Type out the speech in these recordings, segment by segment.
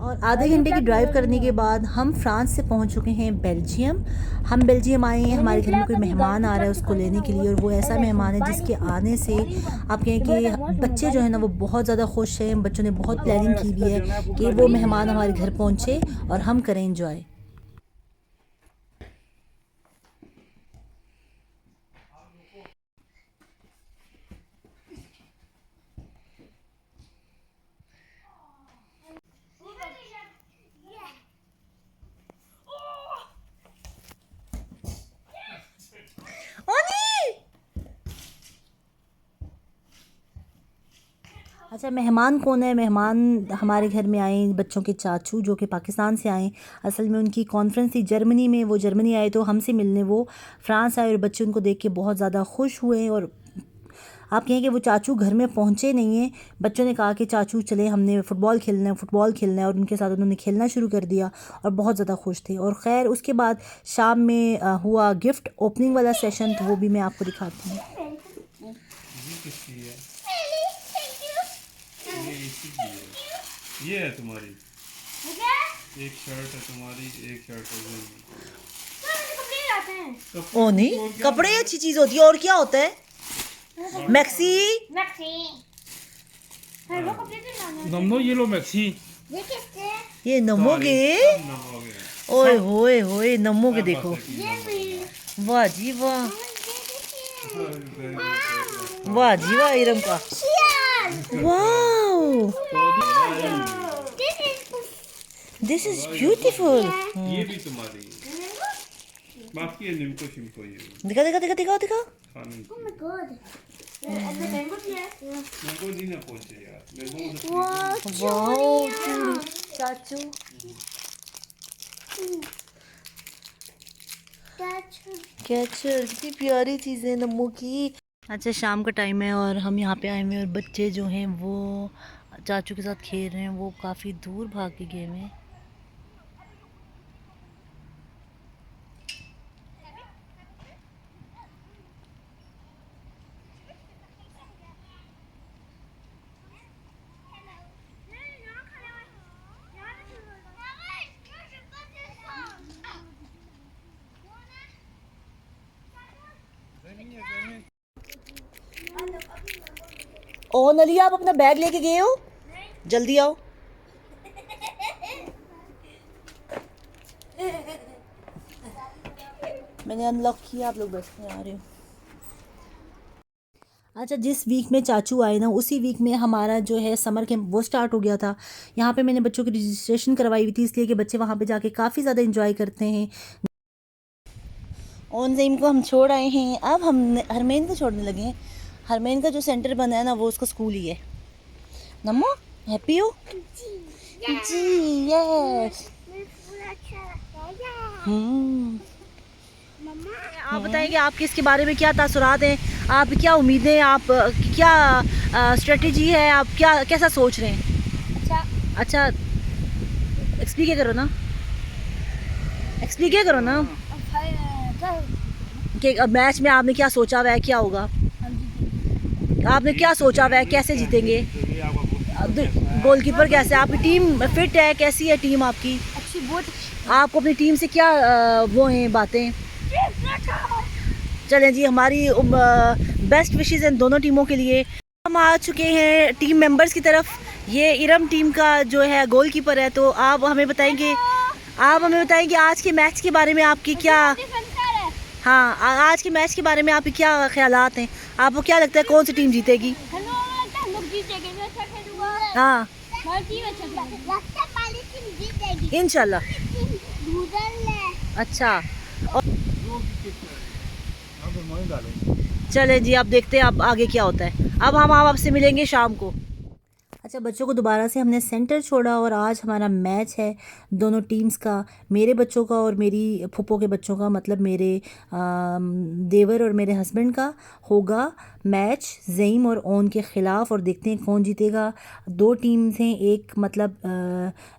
और आधे घंटे की ड्राइव करने के बाद हम फ्रांस से पहुंच चुके हैं बेल्जियम। हम बेल्जियम आए हैं, हमारे घर में कोई मेहमान आ रहा है उसको लेने के लिए, और वो ऐसा मेहमान है जिसके आने से आप कहें कि बच्चे जो है ना वो बहुत ज़्यादा खुश हैं। बच्चों ने बहुत प्लानिंग की हुई है कि वो मेहमान हमारे घर पहुँचे और हम करें इंजॉय। अच्छा, मेहमान कौन है? मेहमान हमारे घर में आए बच्चों के चाचू, जो कि पाकिस्तान से आए। असल में उनकी कॉन्फ्रेंस थी जर्मनी में, वो जर्मनी आए तो हमसे मिलने वो फ्रांस आए, और बच्चे उनको देख के बहुत ज़्यादा खुश हुए। और आप कहें कि वो चाचू घर में पहुंचे नहीं हैं। बच्चों ने कहा कि चाचू चले, हमने फ़ुटबॉल खेलना है, फ़ुटबॉल खेलना है, और उनके साथ उन्होंने खेलना शुरू कर दिया और बहुत ज़्यादा खुश थे। और ख़ैर उसके बाद शाम में हुआ गिफ्ट ओपनिंग वाला सेशन, तो वो भी मैं आपको दिखाती हूँ। ये है तुम्हारी, एक शर्ट है तुम्हारी, एक शर्ट है। ओ नहीं, कपड़े अच्छी चीज होती है, और क्या होता है? मैक्सी। नमो ये लो मैक्सी, ये नमो के, ओए होए होए, नमो के देखो, वाह जी वाह, वाह जी वाह इरम का, वाह दिस इज ब्यूटीफुल। ये भी तुम्हारी, बाकी है निम्को शिम्को ये दिखा दिखा दिखा दिखा दिखा। खाने की। मैंगो भी है। मैंगो नहीं ना पहुंचे यार, मैंगो वाह चाचू, कैचर, कितनी प्यारी चीज़ है नमो की। अच्छा, शाम का टाइम है और हम यहाँ पे आए हुए हैं, और बच्चे जो हैं वो चाचू के साथ खेल रहे हैं। वो काफ़ी दूर भाग के गए हैं। ओ नली, आप अपना बैग लेके गए हो? जल्दी आओ। मैंने अनलॉक किया, आप लोग बैठने आ रहे हो। अच्छा, जिस वीक में चाचू आए ना, उसी वीक में हमारा जो है समर कैंप वो स्टार्ट हो गया था। यहाँ पे मैंने बच्चों की रजिस्ट्रेशन करवाई हुई थी, इसलिए कि बच्चे वहाँ पे जाके काफ़ी ज़्यादा इंजॉय करते हैं। ओन ज़ईम को हम छोड़ आए हैं, अब हम हरमैन को छोड़ने लगे हैं। हरमैन का जो सेंटर बना है ना, वो उसका स्कूल ही है। नमो हैप्पी हो? जी यस। आप बताएंगे आपके इसके बारे में क्या तासुरात हैं, आप क्या उम्मीदें, आप क्या स्ट्रेटजी है, आप क्या कैसा सोच रहे हैं? अच्छा एक्सप्लेन करो ना, एक्सप्लेन करो ना कि मैच में आपने क्या सोचा हुआ है, क्या होगा, आपने क्या सोचा हुआ है, कैसे जीतेंगे, गोलकीपर कैसे, आपकी टीम फिट है, कैसी है टीम आपकी? अच्छी, बहुत अच्छी। आपको अपनी टीम से क्या वो हैं बातें? चलें जी, हमारी बेस्ट विशेस हैं दोनों टीमों के लिए। हम आ चुके हैं टीम मेंबर्स की तरफ। ये इरम टीम का जो है गोलकीपर है, तो आप हमें बताएंगे आज के मैच के बारे में आपकी क्या, हाँ आज के मैच के बारे में आपके क्या ख्यालात हैं? आपको क्या लगता है कौन सी टीम जीतेगी? हाँ इंशाल्लाह। अच्छा, चले जी, आप देखते हैं अब आगे क्या होता है। अब हम आपसे मिलेंगे शाम को। अच्छा, बच्चों को दोबारा से हमने सेंटर छोड़ा, और आज हमारा मैच है दोनों टीम्स का, मेरे बच्चों का और मेरी फूफो के बच्चों का, मतलब मेरे देवर और मेरे हस्बैंड का होगा मैच ज़ईम और ओन के ख़िलाफ़, और देखते हैं कौन जीतेगा। दो टीम्स हैं, एक मतलब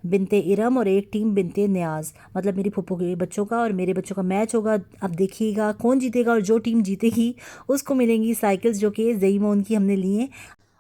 बिनते इरम और एक टीम बिनते न्याज, मतलब मेरी फूफो के बच्चों का और मेरे बच्चों का मैच होगा। अब देखिएगा कौन जीतेगा, और जो टीम जीतेगी उसको मिलेंगी साइकिल्स, जो कि ज़ईम ओन की हमने ली हैं।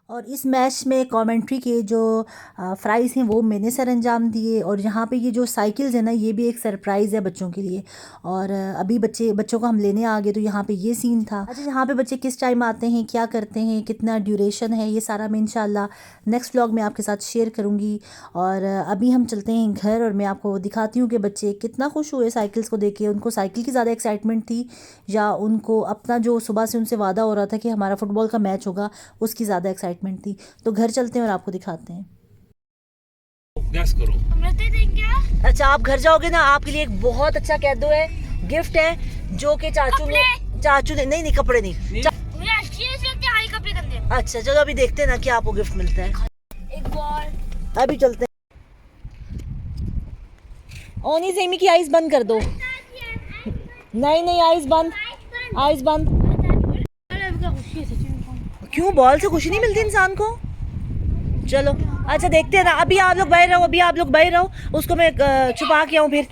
और इस मैच में कमेंट्री के जो प्राइज़ हैं वो मैंने सर अंजाम दिए। और यहाँ पे ये जो साइकिल्स है ना, ये भी एक सरप्राइज़ है बच्चों के लिए। और अभी बच्चों को हम लेने आ गए तो यहाँ पे ये सीन था। अच्छा, यहाँ पे बच्चे किस टाइम आते हैं, क्या करते हैं, कितना ड्यूरेशन है, ये सारा मैं इंशाल्लाह नेक्स्ट व्लॉग में आपके साथ शेयर करूँगी। और अभी हम चलते हैं घर और मैं आपको दिखाती हूँ कि बच्चे कितना खुश हुए साइकिल्स को देख के। उनको साइकिल की ज़्यादा एक्साइटमेंट थी या उनको अपना जो सुबह से उनसे वादा हो रहा था कि हमारा फुटबॉल का मैच होगा, उसकी ज़्यादा एक्साइटमेंट थी। तो घर चलते हैं और आपको दिखाते हैं। गैस करो। अच्छा, आप घर जाओगे ना, आपके लिए एक बहुत अच्छा कैदो है, गिफ्ट है जो कि चाचू ने नहीं कपड़े नहीं। मुझे अच्छी लगती है, हाई कपड़े करते हैं। अच्छा चलो अभी देखते हैं ना क्या आपको गिफ्ट मिलता है। एक बॉल। अभी चलते हैं। ओनी सेमी की आइज बंद कर दो। नहीं आइज बंद, आइज बंद। क्यों, बॉल से खुशी नहीं मिलती इंसान को? चलो अच्छा देखते हैं ना। अभी आप लोग बाहर रहो, उसको मैं छुपा के आऊँ फिर।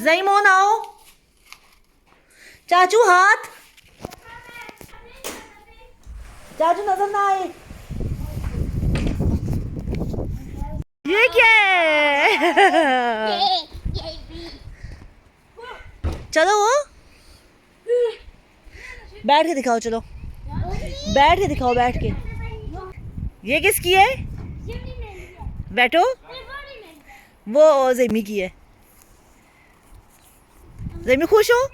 ज़ईमोन आओ, चाचू हाथ, चाचू नजर ना आए। ये क्या है? चलो बैठ के दिखाओ, चलो बैठ के दिखाओ, बैठ के। ये किसकी है? बैठो, वो ज़ेमी की है। ज़ेमी खुश हो?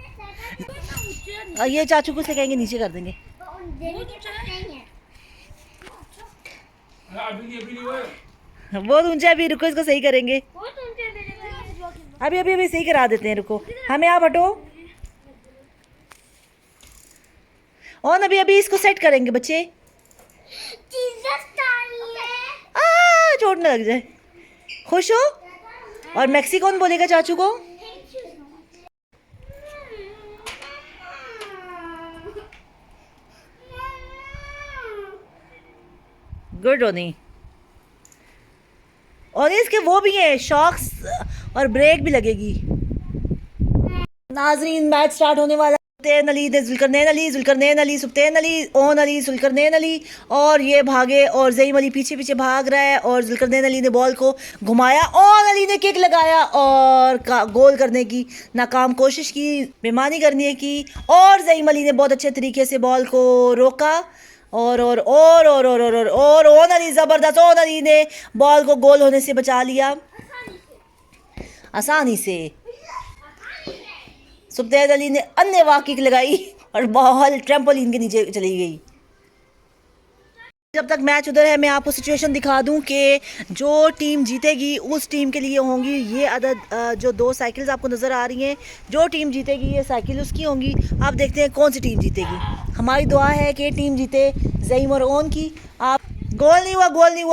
ये चाचू को से कहेंगे नीचे कर देंगे। बहुत ऊंचा, अभी रुको इसको सही करेंगे। अभी सही करा देते हैं, रुको। हमें आप हटो। और अभी इसको सेट करेंगे बच्चे। चोट ना लग जाए। खुश हो? और मैक्सी कौन बोलेगा चाचू को? गुड रोनी। और इसके वो भी है शॉक्स और ब्रेक भी लगेगी। नाजरीन, मैच स्टार्ट होने वाला। सुब्तैन अली दे जुल्करनैन अली सुब्तैन अली ओन अली जुल्करनैन अली, और ये भागे और ज़ईम अली पीछे भाग रहा है। और जुल्करनैन अली ने बॉल को घुमाया, ओन अली ने किक लगाया और गोल करने की नाकाम कोशिश की, बेईमानी करने की। और ज़ईम अली ने बहुत अच्छे तरीके से बॉल को रोका। और ओन अली ज़बरदस्त, ओन अली ने बॉल को गोल होने से बचा लिया आसानी से। सुब्तैन अली ने अन्य किक लगाई और बॉल ट्रैम्पोलिन के नीचे चली गई। जब तक मैच उधर है, मैं आपको सिचुएशन दिखा दूं कि जो टीम जीतेगी उस टीम के लिए होंगी ये अदद जो 2 साइकिल्स आपको नज़र आ रही हैं। जो टीम जीतेगी ये साइकिल उसकी होंगी। आप देखते हैं कौन सी टीम जीतेगी। हमारी दुआ है कि टीम जीते ज़ईम और ओन की। आप गोल नहीं हुआ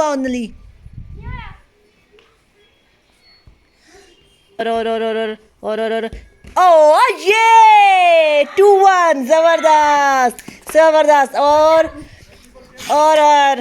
ओन अली। और ये 2-1 जबरदस्त। और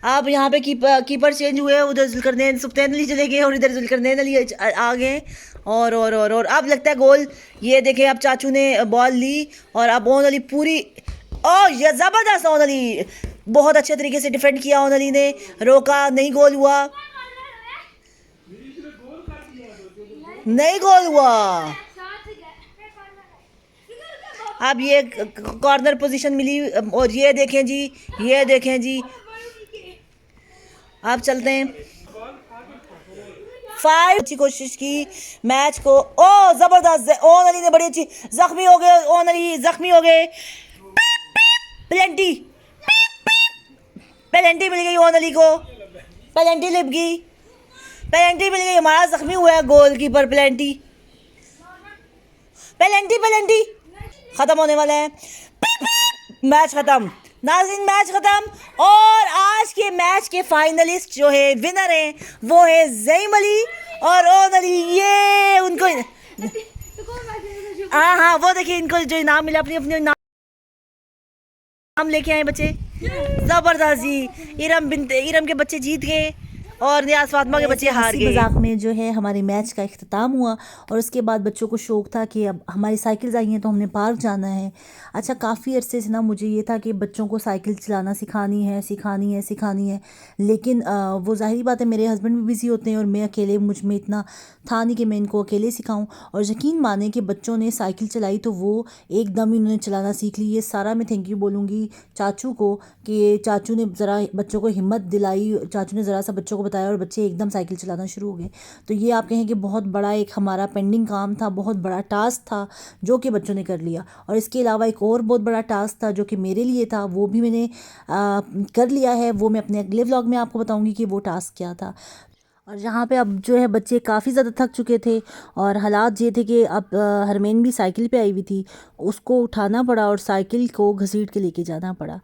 अब यहाँ पे कीपर चेंज हुए। उधर सुब्तैन अली चले गए और इधर जुल्करनैन अली आ गए। और अब लगता है गोल। ये देखें, अब चाचू ने बॉल ली और अब ओन अली पूरी, ये जबरदस्त। ओन अली बहुत अच्छे तरीके से डिफेंड किया। ओन अली ने रोका, नहीं गोल हुआ। अब ये कॉर्नर पोजीशन मिली। और ये देखें जी, आप चलते हैं। 5 अच्छी कोशिश की मैच को। जबरदस्त, ओन अली ने बड़ी अच्छी, जख्मी हो गए। पेनल्टी मिल गई ओन अली को, पेनल्टी मिल गई। हमारा जख्मी हुआ है गोलकीपर। पेनल्टी खत्म होने वाला है। मैच खत्म नाज़रीन, मैच खत्म। और आज के मैच के फाइनलिस्ट जो है, विनर हैं, वो है ज़ईम अली और ओन अली। ये उनको हाँ वो देखिए, इनको जो इनाम मिला, अपने नाम लेके आए बच्चे। जबरदस्त जी। इरम के बच्चे जीत गए और नियाज़ फातिमा के बच्चे हार हंसी गए। मजाक में जो है हमारे मैच का इख्तिताम हुआ और उसके बाद बच्चों को शौक़ था कि अब हमारी साइकिल्स आई हैं तो हमने पार्क जाना है। अच्छा, काफ़ी अरसे से ना मुझे ये था कि बच्चों को साइकिल चलाना सिखानी है, लेकिन वो ज़ाहिरी बात है मेरे हस्बैंड भी बिज़ी होते हैं और मैं अकेले, मुझ में इतना था नहीं कि मैं इनको अकेले सिखाऊं। और यकीन माने कि बच्चों ने साइकिल चलाई तो वो एकदम ही उन्होंने चलाना सीख ली। ये सारा मैं थैंक यू बोलूँगी चाचू को कि चाचू ने ज़रा बच्चों को हिम्मत दिलाई, चाचू ने ज़रा सा बच्चों को बताया और बच्चे एकदम साइकिल चलाना शुरू हो गए। तो ये आप कहें कि बहुत बड़ा एक हमारा पेंडिंग काम था, बहुत बड़ा टास्क था जो कि बच्चों ने कर लिया। और इसके अलावा एक और बहुत बड़ा टास्क था जो कि मेरे लिए था, वो भी मैंने कर लिया है। वो मैं अपने अगले व्लॉग में आपको बताऊंगी कि वो टास्क क्या था। और यहाँ पे अब जो है बच्चे काफ़ी ज़्यादा थक चुके थे और हालात ये थे कि अब हरमैन भी साइकिल पे आई हुई थी, उसको उठाना पड़ा और साइकिल को घसीट के लेके जाना पड़ा।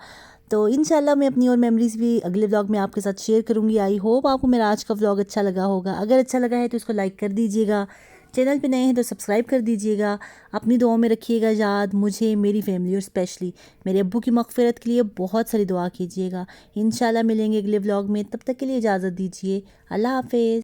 तो इंशाल्लाह मैं अपनी और मेमोरीज़ भी अगले व्लॉग में आपके साथ शेयर करूँगी। आई होप आपको मेरा आज का व्लॉग अच्छा लगा होगा। अगर अच्छा लगा है तो इसको लाइक कर दीजिएगा, चैनल पे नए हैं तो सब्सक्राइब कर दीजिएगा। अपनी दुआओं में रखिएगा याद मुझे, मेरी फैमिली और स्पेशली मेरे अब्बू की मग़फ़िरत के लिए बहुत सारी दुआ कीजिएगा। इंशाल्लाह मिलेंगे अगले व्लॉग में, तब तक के लिए इजाज़त दीजिए। अल्लाह हाफ़िज़।